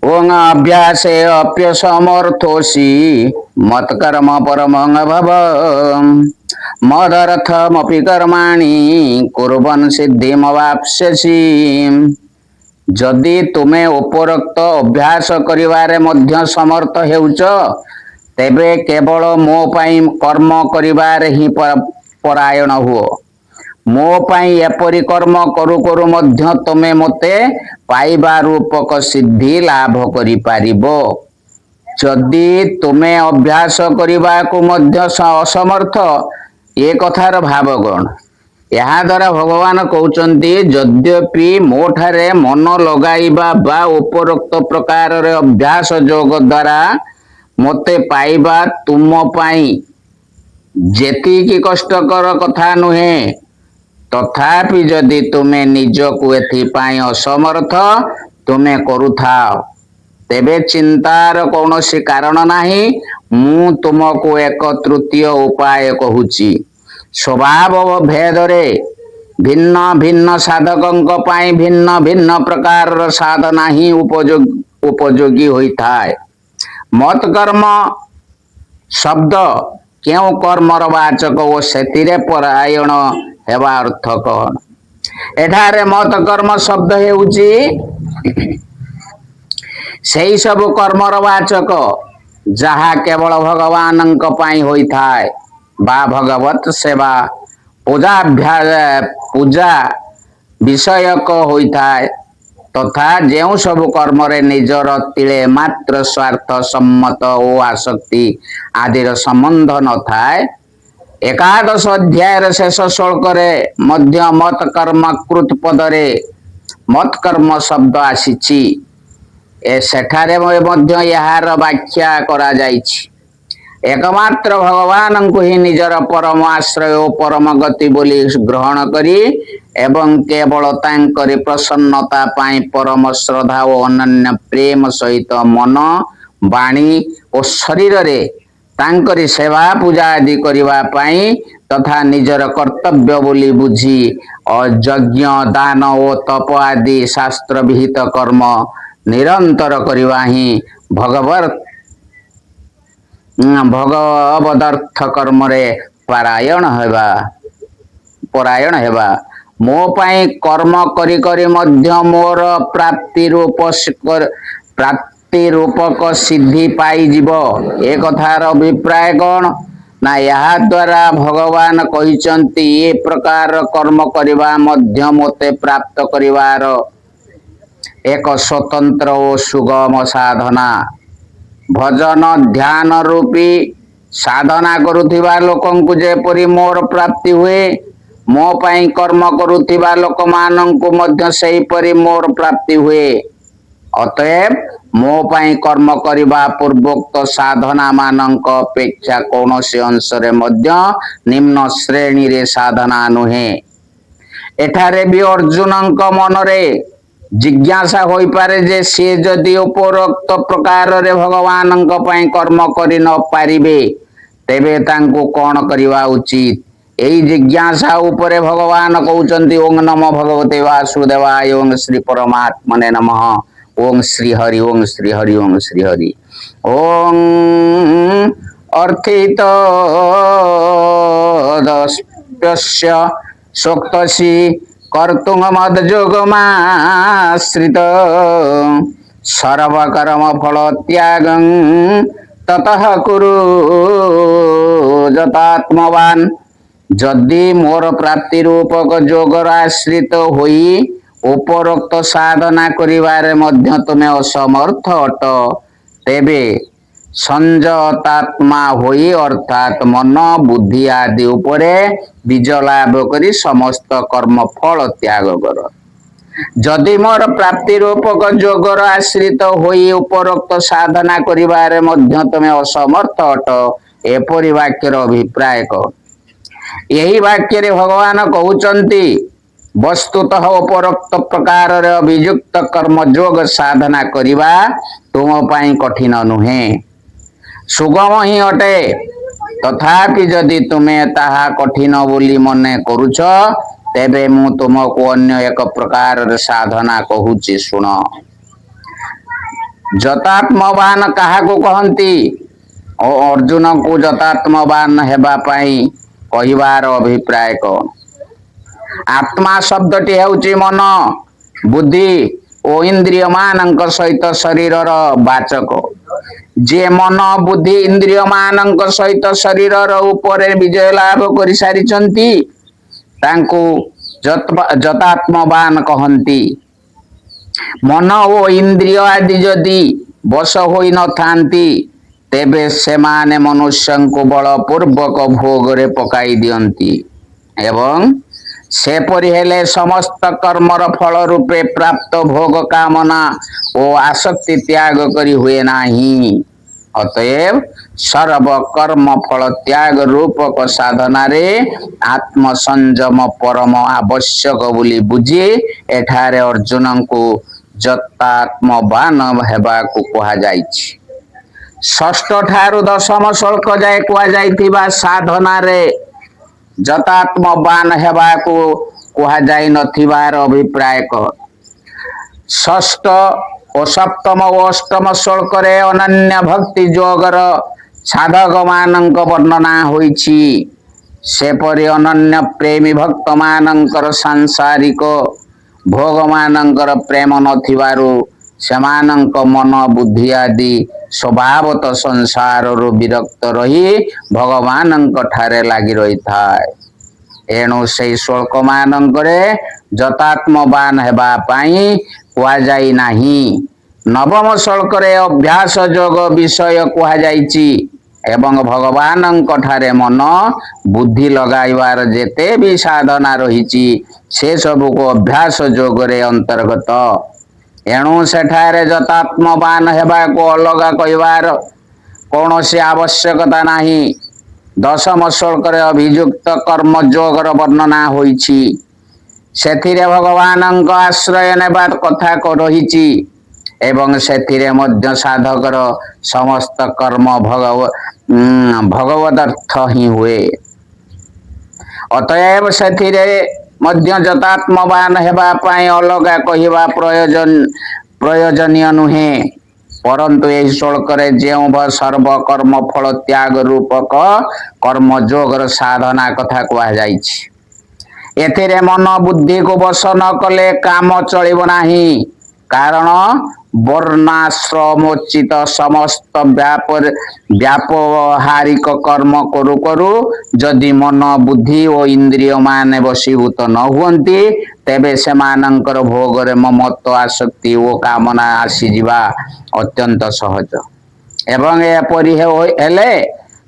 ओंग अभ्यासे अप्यसमर्थोषि मत्कर्म परमं भव मदर्थमपि कर्माणि कुर्वन् सिद्धिमवाप्स्यसि। जदि तुमे उपरोक्त अभ्यास करिवारे मध्य समर्थ हेउच तेबे केवल मो पाई कर्म करिवारे ही परायण हुओ। मो पाई एपरि कर्म करू करू मध्य तुमे मते पाइबा रूपक सिद्धि लाभ करि पारिबो। जदि तुमे अभ्यास करिबाकु मध्य असमर्थ ए कथार भाव गण। ଏହା ଦ୍ୱାରା ଭଗବାନ କହୁଛନ୍ତି ଯଦ୍ୟପି ମୋ ଠାରେ ମନ ଲଗାଇବା ବା ଉପରୋକ୍ତ ପ୍ରକାରରେ ଅଭ୍ୟାସ ଯୋଗ ଦ୍ୱାରା ମୋତେ ପାଇବା ତୁମ ପାଇଁ ଯେତିକି କଷ୍ଟକର କଥା ନୁହେଁ, ତଥାପି ଯଦି ତୁମେ ନିଜକୁ ଏଥିପାଇଁ ଅସମର୍ଥ ତୁମେ କରୁଥାଅ ତେବେ ଚିନ୍ତାର କୌଣସି କାରଣ ନାହିଁ। ମୁଁ ତୁମକୁ ଏକ ତୃତୀୟ ଉପାୟ କହୁଛି। ସ୍ୱଭାବ ଭେଦରେ ଭିନ୍ନ ଭିନ୍ନ ସାଧକଙ୍କ ପାଇଁ ଭିନ୍ନ ଭିନ୍ନ ପ୍ରକାରର ସାଧନା ହିଁ ଉପଯୋଗୀ ହୋଇଥାଏ। ମତ୍ କର୍ମ ଶବ୍ଦ କେଉଁ କର୍ମର ବାଚକ ଓ ସେଥିରେ ପରାୟଣ ହେବା ଅର୍ଥ କଣ? ଏଠାରେ ମତ୍ କର୍ମ ଶବ୍ଦ ହେଉଛି ସେହି ସବୁ କର୍ମର ବାଚକ ଯାହା କେବଳ ଭଗବାନଙ୍କ ପାଇଁ ହୋଇଥାଏ ବା ଭଗବତ ସେବା ପୂଜା ବିଷୟକ ହୋଇଥାଏ ତଥା ଯେଉଁ ସବୁ କର୍ମରେ ନିଜର ତିଳେ ମାତ୍ର ସ୍ୱାର୍ଥ ସମ୍ମତ ଓ ଆସକ୍ତି ଆଦିର ସମ୍ବନ୍ଧ ନଥାଏ। ଏକାଦଶ ଅଧ୍ୟାୟର ଶେଷ ଶ୍ଲୋକରେ ମଧ୍ୟ ମତ୍ କର୍ମକୃତ ପଦରେ ମତ୍ କର୍ମ ଶବ୍ଦ ଆସିଛି। ସେଠାରେ ମଧ୍ୟ ଏହାର ବ୍ୟାଖ୍ୟା କରାଯାଇଛି। एकमात्र भगवान को ही निजर परम आश्रय और परम गति बोली ग्रहण करी एवं केवल तांकरी प्रसन्नता पाई परम श्रद्धा और अनन्य प्रेम सहित मन वाणी और शरीर रे तांकरी सेवा पूजा आदि करिवा पाई तथा निजर कर्तव्य बोली बुझी और यज्ञ दान और तप आदि शास्त्र विहित कर्म निरंतर करिवा ही भगवदर्थ कर्म रे परायण हेबा। मो पाई कर्म करी करी मध्य मोर प्राप्ति रूपक सिद्धि पाई जीव। ए कथार अभिप्राय कौन ना यहाँ द्वारा भगवान कहिचंती ए प्रकार कर्म करिवा मध्य मोते प्राप्त करिवार एक स्वतंत्र और सुगम साधना भजन ध्यान रूपी साधना करुथिबा लोकंकु जेपरि मोर प्राप्ति हुए मो पाई कर्म करुथिबा लोक मानंकु मध्य सेहीपरि मोर प्राप्ति हुए। अतएव मो पाई कर्म करिबा पूर्वोक्त साधना मानंक अपेक्षा कौनसी अंशरे मध्य निम्न श्रेणी रे साधना नुहे। एठारे भी अर्जुनंक मनरे जिज्ञासा होई पारे जे सी जदि उपरोक्त प्रकार रे भगवानंक पई कर्म करि न पारिबे तेबे तांको कोन करिवा उचित। एई जिज्ञासा उपरे भगवान कहउचंती ओं नमो भगवते वासुदेवाय ओं श्री परमात्मने नमः ओं श्री हरि ओं श्री हरि ओं श्री हरि ओं अर्थित दस्प्यस्य सोक्तसी कर्तुंग मद जोगमाश्रित सर्वकर्म फल त्यागं ततः कुरु जतात्मवान। जदि मोर प्राप्ति रूपक जोगर आश्रित होई उपरोक्त साधना करिवारे मध्य तुमे असमर्थ अट तेबे संजतात्मा होई अर्थात मन बुद्धि आदि उपरे बीज लाभ करी समस्त कर्म फल त्याग कर। जदि मोर प्राप्ति रूपक जोगर आश्रित होई उपरोक्त साधना करिवारे मध्य तुमे असमर्थ अट एपरि वाक्यर अभिप्राय कह। यही वाक्य रे भगवान कहउचंती वस्तुतः उपरोक्त प्रकार रे अभियुक्त कर्म जोग साधना करिवा तुम पाई कठिन नुहे सुगम ही अटे। तथापि जदि तुमे ताहा कठिन बोली मने करूछ तेबे मु तुमको अन्य एक प्रकार साधना कहूची सुन। ଯତାତ୍ମବାନ କାହାକୁ କହନ୍ତି ଓ ଅର୍ଜୁନଙ୍କୁ ଯତାତ୍ମବାନ ହେବା ପାଇଁ କହିବାର ଅଭିପ୍ରାୟ କଣ? ଆତ୍ମା ଶବ୍ଦଟି ହେଉଛି ମନ, ବୁଦ୍ଧି ଓ ଇନ୍ଦ୍ରିୟ ମାନଙ୍କ ସହିତ ଶରୀରର ବାଚକ। ଯିଏ ମନ, ବୁଦ୍ଧି, ଇନ୍ଦ୍ରିୟ ମାନଙ୍କ ସହିତ ଶରୀରର ଉପରେ ବିଜୟ ଲାଭ କରିସାରିଛନ୍ତି ତାଙ୍କୁ ଯତାତ୍ମବାନ କହନ୍ତି। ମନ ଓ ଇନ୍ଦ୍ରିୟ ଆଦି ଯଦି ବଶ ହୋଇନଥାନ୍ତି ତେବେ ସେମାନେ ମନୁଷ୍ୟଙ୍କୁ ବଳପୂର୍ବକ ଭୋଗରେ ପକାଇ ଦିଅନ୍ତି ଏବଂ ସେପରି ହେଲେ ସମସ୍ତ କର୍ମର ଫଳ ରୂପେ ପ୍ରାପ୍ତ ଭୋଗ କାମନା ଓ ଆସକ୍ତି ତ୍ୟାଗ କରି ହୁଏ ନାହିଁ। ଅତଏବ ସର୍ବ କର୍ମ ଫଳ ତ୍ୟାଗ ରୂପକ ସାଧନାରେ ଆତ୍ମ ସଂଯମ ପରମ ଆବଶ୍ୟକ ବୋଲି ବୁଝି ଏଠାରେ ଅର୍ଜୁନଙ୍କୁ ଯତାତ୍ମବାନ ହେବାକୁ କୁହାଯାଇଛି। ଷଷ୍ଠ ଠାରୁ ଦଶମ ଶ୍ଲୋକ ଯାଏ କୁହାଯାଇଥିବା ସାଧନାରେ ଯତାତ୍ମବାନ ହେବାକୁ କୁହାଯାଇ ନଥିବାର ଅଭିପ୍ରାୟ କଣ? ଷଷ୍ଠ ଓ ସପ୍ତମ ଓ ଅଷ୍ଟମ ଶ୍ଲୋକରେ ଅନନ୍ୟ ଭକ୍ତି ଯୋଗର ସାଧକ ମାନଙ୍କ ବର୍ଣ୍ଣନା ହୋଇଛି। ସେପରି ଅନନ୍ୟ ପ୍ରେମୀ ଭକ୍ତ ମାନଙ୍କର ସାଂସାରିକ ଭୋଗ ମାନଙ୍କର ପ୍ରେମ ନଥିବାରୁ ସେମାନଙ୍କ ମନ, ବୁଦ୍ଧି ଆଦି ସ୍ୱଭାବତଃ ସଂସାରରୁ ବିରକ୍ତ ରହି ଭଗବାନଙ୍କ ଠାରେ ଲାଗି ରହିଥାଏ। ଏଣୁ ସେହି ଶ୍ଲୋକ ମାନଙ୍କରେ ଯତାତ୍ମବାନ ହେବା ପାଇଁ କୁହାଯାଇ ନାହିଁ। ନବମ ଶ୍ଲୋକରେ ଅଭ୍ୟାସ ଯୋଗ ବିଷୟ କୁହାଯାଇଛି ଏବଂ ଭଗବାନଙ୍କ ଠାରେ ମନ, ବୁଦ୍ଧି ଲଗାଇବାର ଯେତେ ବି ସାଧନା ରହିଛି ସେ ସବୁକୁ ଅଭ୍ୟାସ ଯୋଗରେ ଅନ୍ତର୍ଗତ। ଏଣୁ ସେଠାରେ ଯତାତ୍ମବାନ ହେବାକୁ ଅଲଗା କହିବାର କୌଣସି ଆବଶ୍ୟକତା ନାହିଁ। ଦଶମ ଶ୍ଲୋକରେ ଅଭିଯୁକ୍ତ କର୍ମ ଯୋଗର ବର୍ଣ୍ଣନା ହୋଇଛି। ସେଥିରେ ଭଗବାନଙ୍କ ଆଶ୍ରୟ ନେବା କଥା ରହିଛି ଏବଂ ସେଥିରେ ମଧ୍ୟ ସାଧକର ସମସ୍ତ କର୍ମ ଭଗବଦର୍ଥ ହିଁ ହୁଏ। ଅତଏବ ସେଥିରେ ମଧ୍ୟ ଯତାତ୍ମବାନ ହେବା ପାଇଁ ଅଲଗା କହିବା ପ୍ରୟୋଜନୀୟ ନୁହେଁ। ପରନ୍ତୁ ଏହି ଶ୍ଲୋକରେ ଯେଉଁ ସର୍ବକର୍ମ ଫଳ ତ୍ୟାଗ ରୂପକ କର୍ମଯୋଗର ସାଧନା କଥା କୁହାଯାଇଛି ଏଥିରେ ମନ, ବୁଦ୍ଧିକୁ ବଶ ନ କଲେ କାମ ଚଳିବ ନାହିଁ। କାରଣ ବର୍ଣ୍ଣାଶ୍ରମୋଚିତ ସମସ୍ତ ବ୍ୟାପହାରିକ କର୍ମ କରୁ କରୁ ଯଦି ମନ, ବୁଦ୍ଧି ଓ ଇନ୍ଦ୍ରିୟ ମାନେ ବଶୀଭୂତ ନ ହୁଅନ୍ତି ତେବେ ସେମାନଙ୍କର ଭୋଗରେ ମମତ୍ୱ, ଆସକ୍ତି ଓ କାମନା ଆସିଯିବା ଅତ୍ୟନ୍ତ ସହଜ ଏବଂ ଏପରି ହେଲେ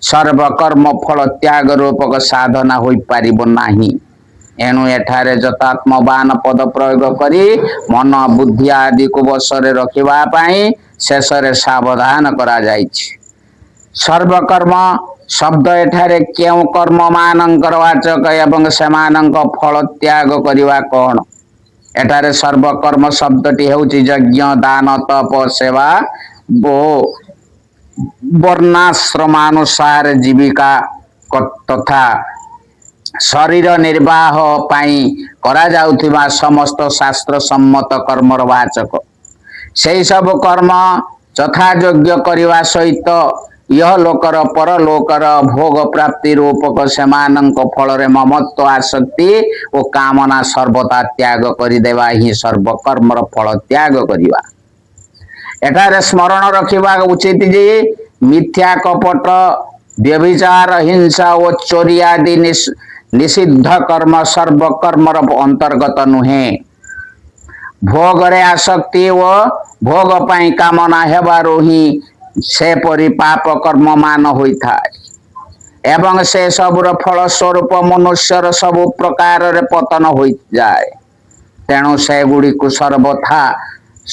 ସର୍ବକର୍ମ ଫଳ ତ୍ୟାଗ ରୂପକ ସାଧନା ହୋଇପାରିବ ନାହିଁ। ଏଣୁ ଏଠାରେ ଯତାତ୍ମବାନ ପଦ ପ୍ରୟୋଗ କରି ମନ, ବୁଦ୍ଧି ଆଦିକୁ ବଶରେ ରଖିବା ପାଇଁ ଶେଷରେ ସାବଧାନ କରାଯାଇଛି। ସର୍ବକର୍ମ ଶବ୍ଦ ଏଠାରେ କେଉଁ କର୍ମ ମାନଙ୍କର ବାଚକ ଏବଂ ସେମାନଙ୍କ ଫଳ ତ୍ୟାଗ କରିବା କଣ? ଏଠାରେ ସର୍ବକର୍ମ ଶବ୍ଦଟି ହେଉଛି ଯଜ୍ଞ, ଦାନ, ତପ, ସେବା ଓ ବର୍ଣ୍ଣାଶ୍ରମାନୁସାରେ ଜୀବିକା ତଥା ଶରୀର ନିର୍ବାହ ପାଇଁ କରାଯାଉଥିବା ସମସ୍ତ ଶାସ୍ତ୍ର ସମ୍ମତ କର୍ମର ବାଚକ। ସେହି ସବୁ କର୍ମ ଯଥାଯୋଗ୍ୟ କରିବା ସହିତ ଇହଲୋକର ପରଲୋକର ଭୋଗ ପ୍ରାପ୍ତି ରୂପକ ସେମାନଙ୍କ ଫଳରେ ମମତ୍ୱ, ଆସକ୍ତି ଓ କାମନା ସର୍ବଦା ତ୍ୟାଗ କରିଦେବା ହିଁ ସର୍ବକର୍ମର ଫଳ ତ୍ୟାଗ କରିବା। ଏଠାରେ ସ୍ମରଣ ରଖିବା ଉଚିତ ଯେ ମିଥ୍ୟା, କପଟ, ବ୍ୟଭିଚାର, ହିଂସା ଓ ଚୋରି ଆଦି ନିଷିଦ୍ଧ କର୍ମ ସର୍ବକର୍ମର ଅନ୍ତର୍ଗତ ନୁହେଁ। ଭୋଗରେ ଆସକ୍ତି ଓ ଭୋଗ ପାଇଁ କାମନା ହେବାରୁ ହିଁ ସେପରି ପାପ କର୍ମ ମାନ ହୋଇଥାଏ ଏବଂ ସେ ସବୁର ଫଳ ସ୍ୱରୂପ ମନୁଷ୍ୟର ସବୁ ପ୍ରକାରରେ ପତନ ହୋଇଯାଏ। ତେଣୁ ସେଗୁଡ଼ିକୁ ସର୍ବଥା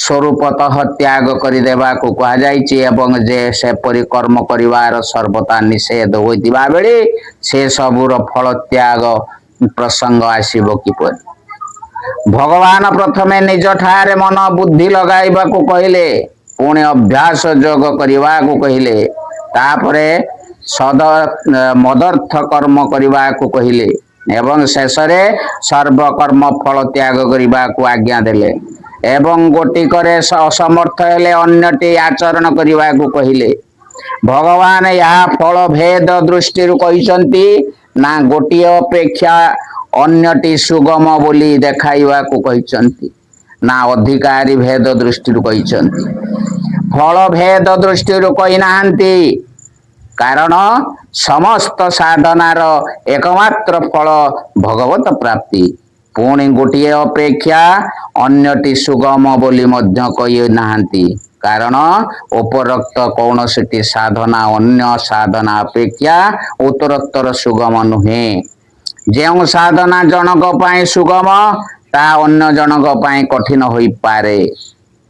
ସ୍ୱରୂପତଃ ତ୍ୟାଗ କରିଦେବାକୁ କୁହାଯାଇଛି ଏବଂ ଯେ ସେପରି କର୍ମ କରିବାର ସର୍ବଥା ନିଷେଧ ହୋଇଥିବା ବେଳେ ସେ ସବୁର ଫଳ ତ୍ୟାଗ ପ୍ରସଙ୍ଗ ଆସିବ କିପରି? ଭଗବାନ ପ୍ରଥମେ ନିଜ ଠାରେ ମନ, ବୁଦ୍ଧି ଲଗାଇବାକୁ କହିଲେ, ପୁଣି ଅଭ୍ୟାସ ଯୋଗ କରିବାକୁ କହିଲେ, ତାପରେ ମଦର୍ଥ କର୍ମ କରିବାକୁ କହିଲେ ଏବଂ ଶେଷରେ ସର୍ବକର୍ମ ଫଳ ତ୍ୟାଗ କରିବାକୁ ଆଜ୍ଞା ଦେଲେ। ଏବଂ ଗୋଟିକରେ ଅସମର୍ଥ ହେଲେ ଅନ୍ୟଟି ଆଚରଣ କରିବାକୁ କହିଲେ। ଭଗବାନ ଏହା ଫଳ ଭେଦ ଦୃଷ୍ଟିରୁ କହିଛନ୍ତି ନା ଗୋଟିଏ ଅପେକ୍ଷା ଅନ୍ୟଟି ସୁଗମ ବୋଲି ଦେଖାଇବାକୁ କହିଛନ୍ତି ନା ଅଧିକାରୀ ଭେଦ ଦୃଷ୍ଟିରୁ କହିଛନ୍ତି? ଫଳ ଭେଦ ଦୃଷ୍ଟିରୁ କହିନାହାନ୍ତି, କାରଣ ସମସ୍ତ ସାଧନାର ଏକମାତ୍ର ଫଳ ଭଗବତ ପ୍ରାପ୍ତି। ପୁଣି ଗୋଟିଏ ଅପେକ୍ଷା ଅନ୍ୟଟି ସୁଗମ ବୋଲି ମଧ୍ୟ କହିନାହାନ୍ତି, କାରଣ ଉପରୋକ୍ତ କୌଣସିଟି ସାଧନା ଅନ୍ୟ ସାଧନା ଅପେକ୍ଷା ଉତ୍ତରୋତ୍ତର ସୁଗମ ନୁହେଁ। ଯେଉଁ ସାଧନା ଜଣକ ପାଇଁ ସୁଗମ ତାହା ଅନ୍ୟ ଜଣକ ପାଇଁ କଠିନ ହୋଇପାରେ।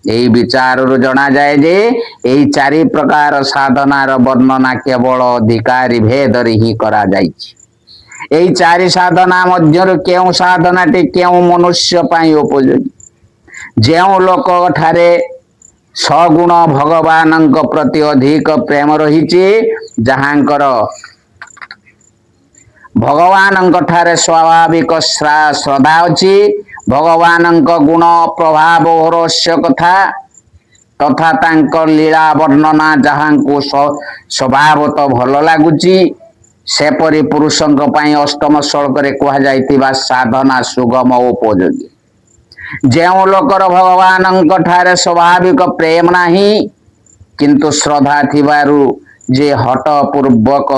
ଏହି ବିଚାରରୁ ଜଣାଯାଏ ଯେ ଏହି ଚାରି ପ୍ରକାର ସାଧନାର ବର୍ଣ୍ଣନା କେବଳ ଅଧିକାରୀ ଭେଦରେ ହିଁ କରାଯାଇଛି। ଏହି ଚାରି ସାଧନା ମଧ୍ୟରୁ କେଉଁ ସାଧନାଟି କେଉଁ ମନୁଷ୍ୟ ପାଇଁ ଉପଯୋଗୀ? ଯେଉଁ ଲୋକଠାରେ ସଗୁଣ ଭଗବାନଙ୍କ ପ୍ରତି ଅଧିକ ପ୍ରେମ ରହିଛି, ଯାହାଙ୍କର ଭଗବାନଙ୍କ ଠାରେ ସ୍ୱାଭାବିକ ଶ୍ରଦ୍ଧା ଅଛି, ଭଗବାନଙ୍କ ଗୁଣ ପ୍ରଭାବ ଓ ରହସ୍ୟ କଥା ତଥା ତାଙ୍କ ଲୀଳା ବର୍ଣ୍ଣନା ଯାହାଙ୍କୁ ସ୍ୱଭାବତଃ ଭଲ ଲାଗୁଛି, ସେପରି ପୁରୁଷଙ୍କ ପାଇଁ ଅଷ୍ଟମ ଶ୍ଲୋକରେ କୁହାଯାଇଥିବା ସାଧନା ସୁଗମ ଓ ଉପଯୋଗୀ। ଯେଉଁ ଲୋକର ଭଗବାନଙ୍କ ଠାରେ ସ୍ୱାଭାବିକ ପ୍ରେମ ନାହିଁ, କିନ୍ତୁ ଶ୍ରଦ୍ଧା ଥିବାରୁ ଯେ ହଠ ପୂର୍ବକ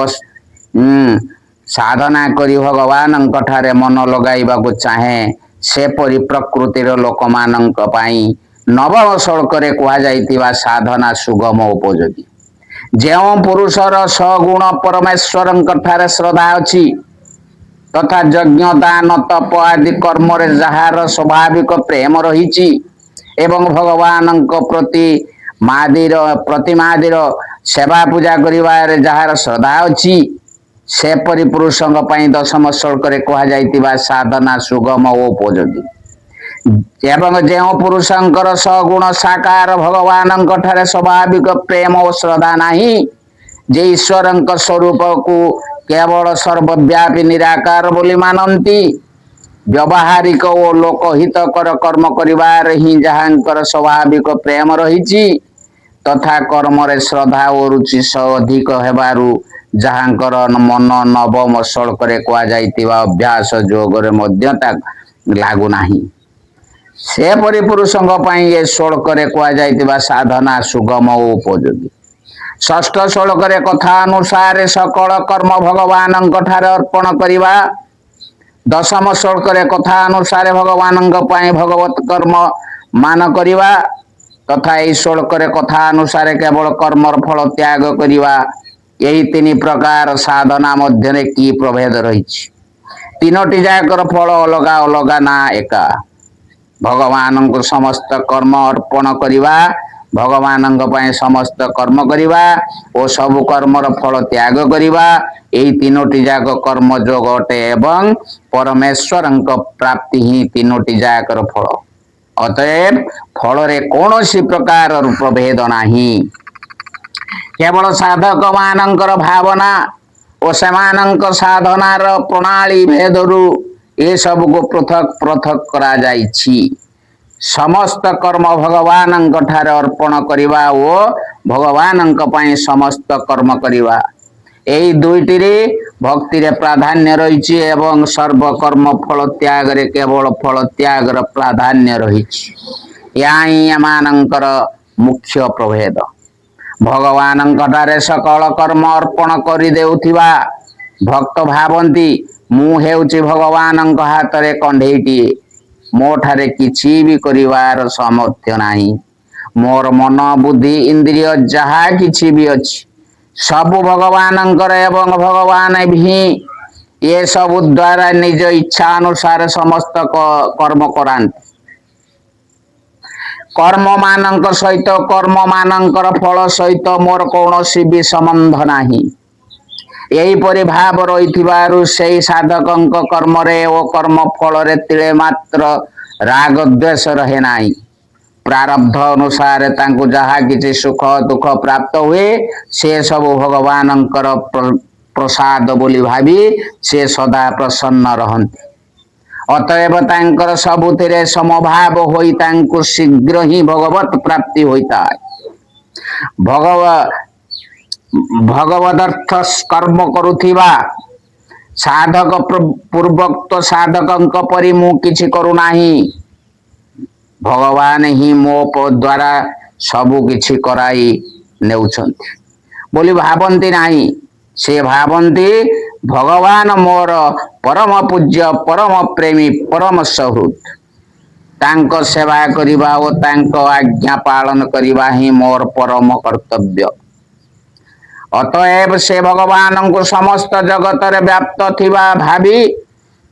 ସାଧନା କରି ଭଗବାନଙ୍କ ଠାରେ ମନ ଲଗାଇବାକୁ ଚାହେଁ, ସେପରି ପ୍ରକୃତିର ଲୋକମାନଙ୍କ ପାଇଁ ନବମ ଶ୍ଲୋକରେ କୁହାଯାଇଥିବା ସାଧନା ସୁଗମ ଉପଯୋଗୀ। ଯେଉଁ ପୁରୁଷର ସଗୁଣ ପରମେଶ୍ୱରଙ୍କ ଠାରେ ଶ୍ରଦ୍ଧା ଅଛି ତଥା ଯଜ୍ଞ ଦାନ ତପ ଆଦି କର୍ମରେ ଯାହାର ସ୍ୱାଭାବିକ ପ୍ରେମ ରହିଛି ଏବଂ ଭଗବାନଙ୍କ ପ୍ରତିମାଦିର ସେବା ପୂଜା କରିବାରେ ଯାହାର ଶ୍ରଦ୍ଧା ଅଛି, ସେପରି ପୁରୁଷଙ୍କ ପାଇଁ ଦଶମ ଶ୍ଲୋକରେ କୁହାଯାଇଥିବା ସାଧନା ସୁଗମ ଓ ଉପଯୋଗୀ। ଏବଂ ଯେଉଁ ପୁରୁଷଙ୍କର ସଗୁଣ ସାକାର ଭଗବାନଙ୍କ ଠାରେ ସ୍ୱାଭାବିକ ପ୍ରେମ ଓ ଶ୍ରଦ୍ଧା ନାହିଁ, ଯେ ଈଶ୍ୱରଙ୍କ ସ୍ୱରୂପକୁ କେବଳ ସର୍ବବ୍ୟାପୀ ନିରାକାର ବୋଲି ମାନନ୍ତି, ବ୍ୟବହାରିକ ଓ ଲୋକହିତକର କର୍ମ କରିବାରେ ହିଁ ଯାହାଙ୍କର ସ୍ୱାଭାବିକ ପ୍ରେମ ରହିଛି ତଥା କର୍ମରେ ଶ୍ରଦ୍ଧା ଓ ରୁଚି ଅଧିକ ହେବାରୁ ଯାହାଙ୍କର ମନ ନବମ ଶ୍ଲୋକରେ କୁହାଯାଇଥିବା ଅଭ୍ୟାସ ଯୋଗରେ ମଧ୍ୟ ଲାଗୁନାହିଁ, ସେପରି ପୁରୁଷଙ୍କ ପାଇଁ ଏ ଶ୍ଲୋକରେ କୁହାଯାଇଥିବା ସାଧନା ସୁଗମ ଓ ଉପଯୋଗୀ। ଷଷ୍ଠ ଶ୍ଲୋକରେ କଥା ଅନୁସାରେ ସକଳ କର୍ମ ଭଗବାନଙ୍କ ଠାରେ ଅର୍ପଣ କରିବା, ଦଶମ ଶ୍ଲୋକରେ କଥା ଅନୁସାରେ ଭଗବାନଙ୍କ ପାଇଁ ଭଗବତ କର୍ମ ମାନ କରିବା ତଥା ଏହି ଶ୍ଲୋକରେ କଥା ଅନୁସାରେ କେବଳ କର୍ମର ଫଳ ତ୍ୟାଗ କରିବା, ଏହି ତିନି ପ୍ରକାର ସାଧନା ମଧ୍ୟରେ କି ପ୍ରଭେଦ ରହିଛି? ତିନୋଟି ଯାକର ଫଳ ଅଲଗା ଅଲଗା ନା ଏକା? ଭଗବାନଙ୍କୁ ସମସ୍ତ କର୍ମ ଅର୍ପଣ କରିବା, ଭଗବାନଙ୍କ ପାଇଁ ସମସ୍ତ କର୍ମ କରିବା ଓ ସବୁ କର୍ମର ଫଳ ତ୍ୟାଗ କରିବା, ଏହି ତିନୋଟି ଯାକ କର୍ମ ଯୋଗ ଅଟେ ଏବଂ ପରମେଶ୍ୱରଙ୍କ ପ୍ରାପ୍ତି ହିଁ ତିନୋଟି ଯାକର ଫଳ। ଅତଏବ ଫଳରେ କୌଣସି ପ୍ରକାରର ପ୍ରଭେଦ ନାହିଁ। କେବଳ ସାଧକ ମାନଙ୍କର ଭାବନା ଓ ସେମାନଙ୍କ ସାଧନାର ପ୍ରଣାଳୀ ଭେଦରୁ ଏସବୁକୁ ପୃଥକ ପୃଥକ କରାଯାଇଛି। ସମସ୍ତ କର୍ମ ଭଗବାନଙ୍କ ଠାରେ ଅର୍ପଣ କରିବା ଓ ଭଗବାନଙ୍କ ପାଇଁ ସମସ୍ତ କର୍ମ କରିବା, ଏହି ଦୁଇଟିରେ ଭକ୍ତିରେ ପ୍ରାଧାନ୍ୟ ରହିଛି ଏବଂ ସର୍ବକର୍ମ ଫଳ ତ୍ୟାଗରେ କେବଳ ଫଳ ତ୍ୟାଗର ପ୍ରାଧାନ୍ୟ ରହିଛି। ଏହା ହିଁ ଏମାନଙ୍କର ମୁଖ୍ୟ ପ୍ରଭେଦ। ଭଗବାନଙ୍କ ଠାରେ ସକଳ କର୍ମ ଅର୍ପଣ କରିଦେଉଥିବା ଭକ୍ତ ଭାବନ୍ତି, ମୁଁ ହେଉଛି ଭଗବାନଙ୍କ ହାତରେ କଣ୍ଢେଇଟିଏ, ମୋ ଠାରେ କିଛି ବି କରିବାର ସାମର୍ଥ୍ୟ ନାହିଁ। ମୋର ମନ ବୁଦ୍ଧି ଇନ୍ଦ୍ରିୟ ଯାହା କିଛି ବି ଅଛି ସବୁ ଭଗବାନଙ୍କର ଏବଂ ଭଗବାନ ହିଁ ଏସବୁ ଦ୍ୱାରା ନିଜ ଇଚ୍ଛା ଅନୁସାରେ ସମସ୍ତ କର୍ମ କରାନ୍ତି। କର୍ମ ମାନଙ୍କ ସହିତ କର୍ମ ମାନଙ୍କର ଫଳ ସହିତ ମୋର କୌଣସି ବି ସମ୍ବନ୍ଧ ନାହିଁ। ଏହିପରି ଭାବ ରହିଥିବାରୁ ସେହି ସାଧକଙ୍କ କର୍ମରେ ଓ କର୍ମ ଫଳରେ ତିଳେ ମାତ୍ର ରାଗ ଦ୍ୱେଷ ରହେ ନାହିଁ। ପ୍ରାରବ୍ଧ ଅନୁସାରେ ତାଙ୍କୁ ଯାହା କିଛି ସୁଖ ଦୁଃଖ ପ୍ରାପ୍ତ ହୁଏ, ସେ ସବୁ ଭଗବାନଙ୍କର ପ୍ରସାଦ ବୋଲି ଭାବି ସେ ସଦା ପ୍ରସନ୍ନ ରହନ୍ତି। ଅତଏବ ତାଙ୍କର ସବୁଥିରେ ସମଭାବ ହୋଇ ତାଙ୍କୁ ଶୀଘ୍ର ହିଁ ଭଗବତ ପ୍ରାପ୍ତି ହୋଇଥାଏ। ଭଗବଦର୍ଥ କର୍ମ କରୁଥିବା ସାଧକ ପୂର୍ବୋକ୍ତ ସାଧକଙ୍କ ପରି ମୁଁ କିଛି କରୁନାହିଁ, ଭଗବାନ ହିଁ ମୋ ଦ୍ୱାରା ସବୁ କିଛି କରାଇ ନେଉଛନ୍ତି ବୋଲି ଭାବନ୍ତି ନାହିଁ। ସେ ଭାବନ୍ତି ଭଗବାନ ମୋର ପରମ ପୂଜ୍ୟ, ପରମ ପ୍ରେମୀ, ପରମ ସହୃଦ। ତାଙ୍କ ସେବା କରିବା ଓ ତାଙ୍କ ଆଜ୍ଞା ପାଳନ କରିବା ହିଁ ମୋର ପରମ କର୍ତ୍ତବ୍ୟ। ଅତଏବ ସେ ଭଗବାନଙ୍କୁ ସମସ୍ତ ଜଗତରେ ବ୍ୟାପ୍ତ ଥିବା ଭାବି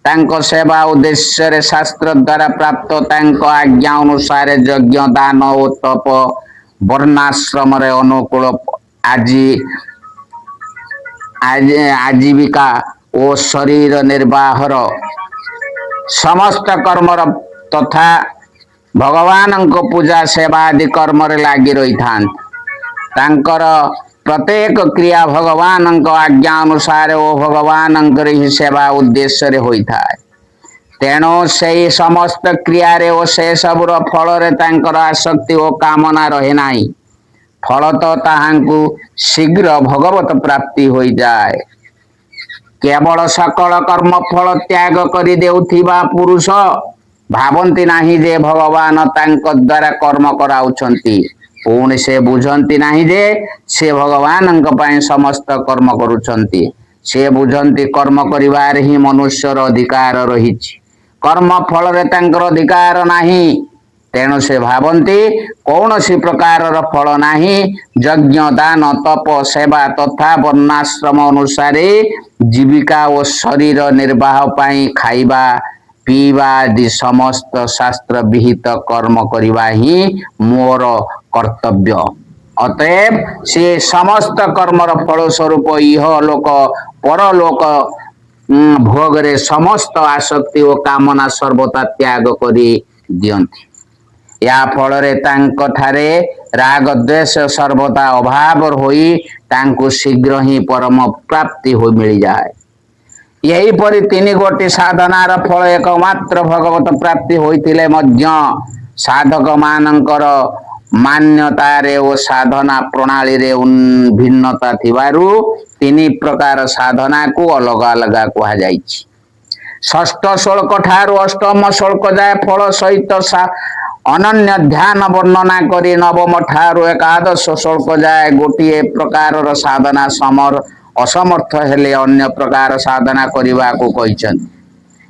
ତାଙ୍କ ସେବା ଉଦ୍ଦେଶ୍ୟରେ ଶାସ୍ତ୍ର ଦ୍ୱାରା ପ୍ରାପ୍ତ ତାଙ୍କ ଆଜ୍ଞା ଅନୁସାରେ ଯଜ୍ଞ, ଦାନ ଓ ତପ, ବର୍ଣ୍ଣାଶ୍ରମରେ ଅନୁକୂଳ ଆଜୀବିକା ଓ ଶରୀର ନିର୍ବାହର ସମସ୍ତ କର୍ମର ତଥା ଭଗବାନଙ୍କ ପୂଜା ସେବା ଆଦି କର୍ମରେ ଲାଗି ରହିଥାନ୍ତି। ତାଙ୍କର ପ୍ରତ୍ୟେକ କ୍ରିୟା ଭଗବାନଙ୍କ ଆଜ୍ଞା ଅନୁସାରେ ଓ ଭଗବାନଙ୍କର ହିଁ ସେବା ଉଦ୍ଦେଶ୍ୟରେ ହୋଇଥାଏ। ତେଣୁ ସେହି ସମସ୍ତ କ୍ରିୟାରେ ଓ ସେସବୁର ଫଳରେ ତାଙ୍କର ଆସକ୍ତି ଓ କାମନା ରହେ ନାହିଁ। ଫଳତଃ ତାହାଙ୍କୁ ଶୀଘ୍ର ଭଗବତ ପ୍ରାପ୍ତି ହୋଇଯାଏ। କେବଳ ସକଳ କର୍ମ ଫଳ ତ୍ୟାଗ କରି ଦେଉଥିବା ପୁରୁଷ ଭାବନ୍ତି ନାହିଁ ଯେ ଭଗବାନ ତାଙ୍କ ଦ୍ୱାରା କର୍ମ କରାଉଛନ୍ତି। ପୁଣି ସେ ବୁଝନ୍ତି ନାହିଁ ଯେ ସେ ଭଗବାନଙ୍କ ପାଇଁ ସମସ୍ତ କର୍ମ କରୁଛନ୍ତି। ସେ ବୁଝନ୍ତି କର୍ମ କରିବାରେ ହିଁ ମନୁଷ୍ୟର ଅଧିକାର ରହିଛି, କର୍ମ ଫଳରେ ତାଙ୍କର ଅଧିକାର ନାହିଁ। ତେଣୁ ସେ ଭାବନ୍ତି କୌଣସି ପ୍ରକାରର ଫଳ ନାହିଁ। ଯଜ୍ଞ, ଦାନ, ତପ, ସେବା ତଥା ବର୍ଣ୍ଣାଶ୍ରମ ଅନୁସାରେ ଜୀବିକା ଓ ଶରୀର ନିର୍ବାହ ପାଇଁ ଖାଇବା ପିଇବା ଆଦି ସମସ୍ତ ଶାସ୍ତ୍ର ବିହିତ କର୍ମ କରିବା ହିଁ ମୋର କର୍ତ୍ତବ୍ୟ। ଅତଏବ ସେ ସମସ୍ତ କର୍ମର ଫଳ ସ୍ୱରୂପ ଇହଲୋକ ପରଲୋକ ଭୋଗରେ ସମସ୍ତ ଆସକ୍ତି ଓ କାମନା ସର୍ବଦା ତ୍ୟାଗ କରି ଦିଅନ୍ତି। ଏହା ଫଳରେ ତାଙ୍କଠାରେ ରାଗ ଦ୍ୱେଷ ସର୍ବଦା ଅଭାବ ହୋଇ ତାଙ୍କୁ ଶୀଘ୍ର ହିଁ ପରମ ପ୍ରାପ୍ତି ମିଳିଯାଏ। ଏହିପରି ତିନି ଗୋଟି ସାଧନାର ଫଳ ଏକମାତ୍ର ଭଗବତ ପ୍ରାପ୍ତି ହୋଇଥିଲେ ମଧ୍ୟ ସାଧକ ମାନଙ୍କର ମାନ୍ୟତାରେ ଓ ସାଧନା ପ୍ରଣାଳୀରେ ଭିନ୍ନତା ଥିବାରୁ ତିନି ପ୍ରକାର ସାଧନାକୁ ଅଲଗା ଅଲଗା କୁହାଯାଇଛି। ଷଷ୍ଠ ଶ୍ଲୋକ ଠାରୁ ଅଷ୍ଟମ ଶ୍ଲୋକ ଯାଏ ଫଳ ସହିତ ଅନନ୍ୟ ଧ୍ୟାନ ବର୍ଣ୍ଣନା କରି ନବମ ଠାରୁ ଏକାଦଶ ଶ୍ଲୋକ ଯାଏ ଗୋଟିଏ ପ୍ରକାରର ସାଧନା ଅସମର୍ଥ ହେଲେ ଅନ୍ୟ ପ୍ରକାର ସାଧନା କରିବାକୁ କହିଛନ୍ତି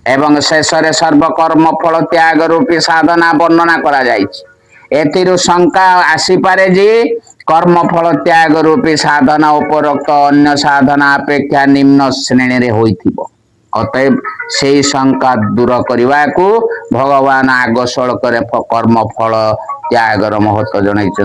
ଏବଂ ଶେଷରେ ସର୍ବକର୍ମ ଫଳ ତ୍ୟାଗ ରୂପୀ ସାଧନା ବର୍ଣ୍ଣନା କରାଯାଇଛି। ଏଥିରୁ ଶଙ୍କା ଆସିପାରେ ଯେ କର୍ମଫଳ ତ୍ୟାଗ ରୂପୀ ସାଧନା ଉପରୋକ୍ତ ଅନ୍ୟ ସାଧନା ଅପେକ୍ଷା ନିମ୍ନ ଶ୍ରେଣୀରେ ହୋଇଥିବ। ଅତଏବ ସେହି ଶଙ୍କା ଦୂର କରିବାକୁ ଭଗବାନ ଆଗ ଶ୍ଲୋକରେ କର୍ମଫଳ ତ୍ୟାଗର ମହତ୍ଵ ଜଣାଇଛନ୍ତି।